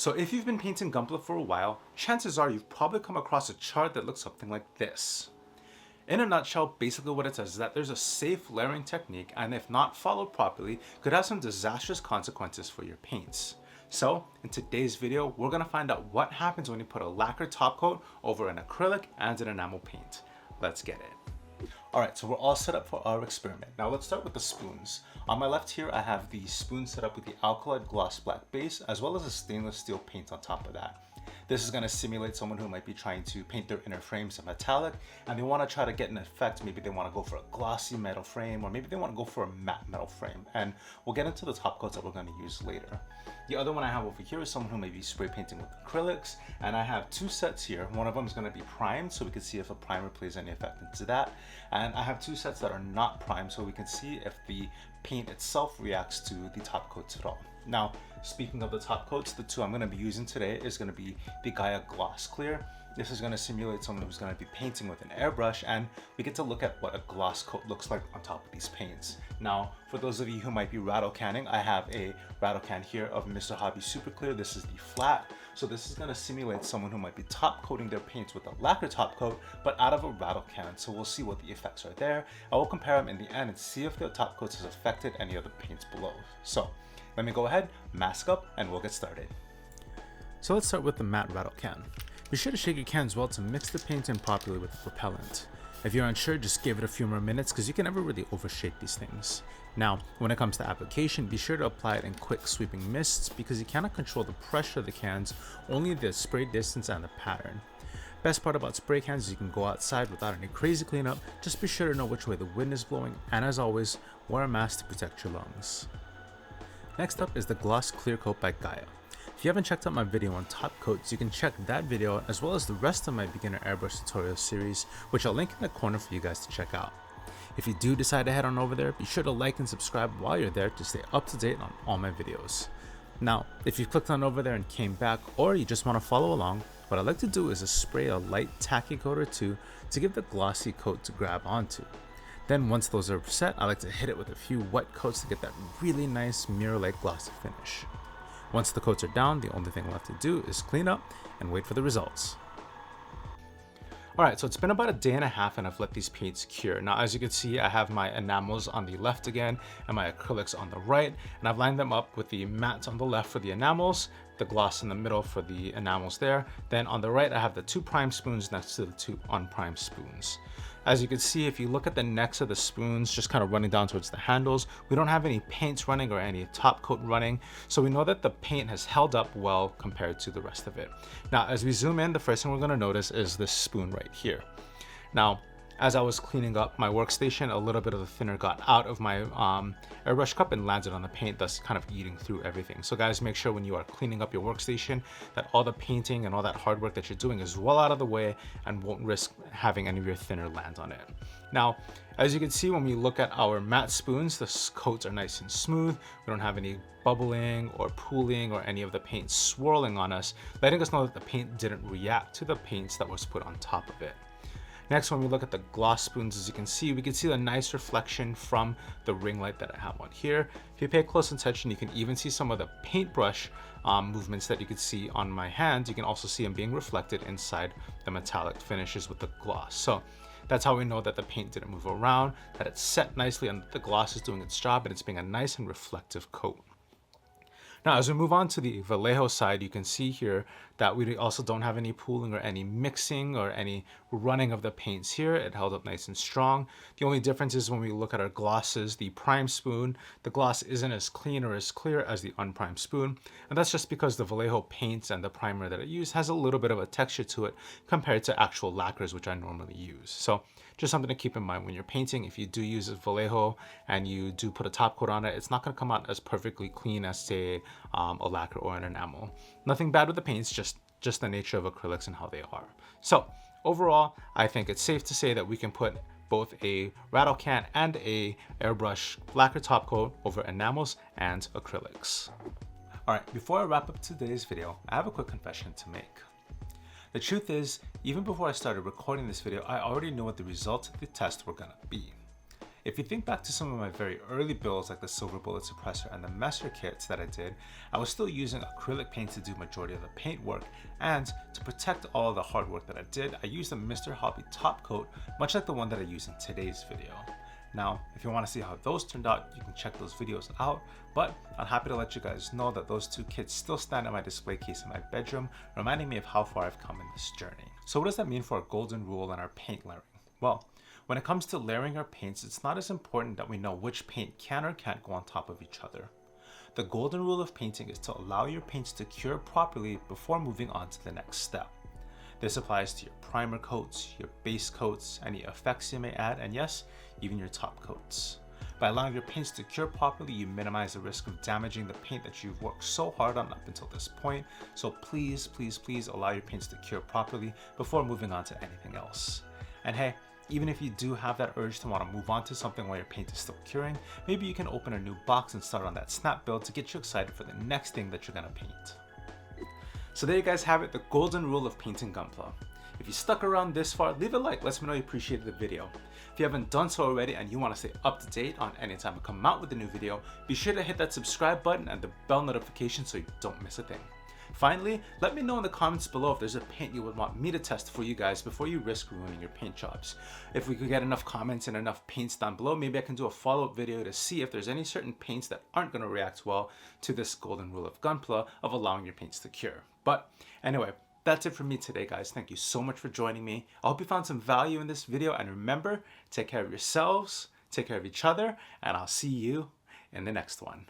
So if you've been painting Gunpla for a while, chances are you've probably come across a chart that looks something like this. In a nutshell, basically what it says is that there's a safe layering technique, and if not followed properly, could have some disastrous consequences for your paints. So in today's video, we're gonna find out what happens when you put a lacquer top coat over an acrylic and an enamel paint. Let's get it. Alright, so we're all set up for our experiment. Now let's start with the spoons. On my left here, I have the spoon set up with the alkali gloss black base, as well as a stainless steel paint on top of that. This is going to simulate someone who might be trying to paint their inner frames in metallic, and they want to try to get an effect. Maybe they want to go for a glossy metal frame, or maybe they want to go for a matte metal frame. And we'll get into the top coats that we're going to use later. The other one I have over here is someone who may be spray painting with acrylics, and I have two sets here. One of them is going to be primed, so we can see if a primer plays any effect into that. And I have two sets that are not primed, so we can see if the paint itself reacts to the top coats at all. Now, speaking of the top coats, the two I'm going to be using today is going to be the Gaia Gloss Clear. This is going to simulate someone who's going to be painting with an airbrush, and we get to look at what a gloss coat looks like on top of these paints. Now, for those of you who might be rattle canning, I have a rattle can here of Mr. Hobby Super Clear. This is the flat. So this is going to simulate someone who might be top coating their paints with a lacquer top coat, but out of a rattle can. So we'll see what the effects are there. I will compare them in the end and see if the top coats has affected any of the paints below. So let me go ahead, mask up, and we'll get started. So let's start with the matte rattle can. Be sure to shake your can as well to mix the paint in properly with the propellant. If you're unsure, just give it a few more minutes because you can never really overshake these things. Now, when it comes to application, be sure to apply it in quick sweeping mists because you cannot control the pressure of the cans, only the spray distance and the pattern. Best part about spray cans is you can go outside without any crazy cleanup. Just be sure to know which way the wind is blowing, and as always, wear a mask to protect your lungs. Next up is the Gloss Clear Coat by Gaia. If you haven't checked out my video on top coats, you can check that video as well as the rest of my beginner airbrush tutorial series, which I'll link in the corner for you guys to check out. If you do decide to head on over there, be sure to like and subscribe while you're there to stay up to date on all my videos. Now, if you clicked on over there and came back, or you just want to follow along, what I like to do is to spray a light tacky coat or two to give the glossy coat to grab onto. Then once those are set, I like to hit it with a few wet coats to get that really nice mirror-like glossy finish. Once the coats are down, the only thing left to do is clean up and wait for the results. Alright, so it's been about a day and a half and I've let these paints cure. Now as you can see, I have my enamels on the left again and my acrylics on the right, and I've lined them up with the mattes on the left for the enamels, the gloss in the middle for the enamels there. Then on the right, I have the two prime spoons next to the two unprimed spoons. As you can see, if you look at the necks of the spoons, just kind of running down towards the handles, we don't have any paints running or any top coat running. So we know that the paint has held up well compared to the rest of it. Now, as we zoom in, the first thing we're going to notice is this spoon right here. Now, as I was cleaning up my workstation, a little bit of the thinner got out of my airbrush cup and landed on the paint, thus kind of eating through everything. So guys, make sure when you are cleaning up your workstation that all the painting and all that hard work that you're doing is well out of the way and won't risk having any of your thinner land on it. Now, as you can see, when we look at our matte spoons, the coats are nice and smooth. We don't have any bubbling or pooling or any of the paint swirling on us, letting us know that the paint didn't react to the paints that was put on top of it. Next, when we look at the gloss spoons, as you can see, we can see the nice reflection from the ring light that I have on here. If you pay close attention, you can even see some of the paintbrush movements that you can see on my hand. You can also see them being reflected inside the metallic finishes with the gloss. So that's how we know that the paint didn't move around, that it's set nicely and the gloss is doing its job and it's being a nice and reflective coat. Now, as we move on to the Vallejo side, you can see here that we also don't have any pooling or any mixing or any running of the paints here. It held up nice and strong. The only difference is when we look at our glosses, the prime spoon, the gloss isn't as clean or as clear as the unprimed spoon. And that's just because the Vallejo paints and the primer that I use has a little bit of a texture to it compared to actual lacquers, which I normally use. So just something to keep in mind when you're painting. If you do use a Vallejo and you do put a top coat on it, it's not going to come out as perfectly clean as, say, a lacquer or an enamel. Nothing bad with the paints, just the nature of acrylics and how they are. So overall, I think it's safe to say that we can put both a rattle can and a airbrush lacquer top coat over enamels and acrylics. All right, before I wrap up today's video, I have a quick confession to make. The truth is, even before I started recording this video, I already knew what the results of the test were gonna be. If you think back to some of my very early builds like the Silver Bullet Suppressor and the Messer kits that I did, I was still using acrylic paint to do majority of the paint work, and to protect all the hard work that I did, I used a Mr. Hobby top coat, much like the one that I use in today's video. Now, if you want to see how those turned out, you can check those videos out, but I'm happy to let you guys know that those two kits still stand in my display case in my bedroom, reminding me of how far I've come in this journey. So what does that mean for our golden rule and our paint layering? Well, when it comes to layering our paints, it's not as important that we know which paint can or can't go on top of each other. The golden rule of painting is to allow your paints to cure properly before moving on to the next step. This applies to your primer coats, your base coats, any effects you may add, and yes, even your top coats. By allowing your paints to cure properly, you minimize the risk of damaging the paint that you've worked so hard on up until this point. So please, please, please allow your paints to cure properly before moving on to anything else. And hey, even if you do have that urge to want to move on to something while your paint is still curing, maybe you can open a new box and start on that snap build to get you excited for the next thing that you're going to paint. So there you guys have it, the golden rule of painting Gunpla. If you stuck around this far, leave a like, let me know you appreciated the video. If you haven't done so already and you want to stay up to date on any time I come out with a new video, be sure to hit that subscribe button and the bell notification so you don't miss a thing. Finally, let me know in the comments below if there's a paint you would want me to test for you guys before you risk ruining your paint jobs. If we could get enough comments and enough paints down below, maybe I can do a follow-up video to see if there's any certain paints that aren't going to react well to this golden rule of Gunpla of allowing your paints to cure. But anyway, that's it for me today, guys. Thank you so much for joining me. I hope you found some value in this video, and remember, take care of yourselves, take care of each other, and I'll see you in the next one.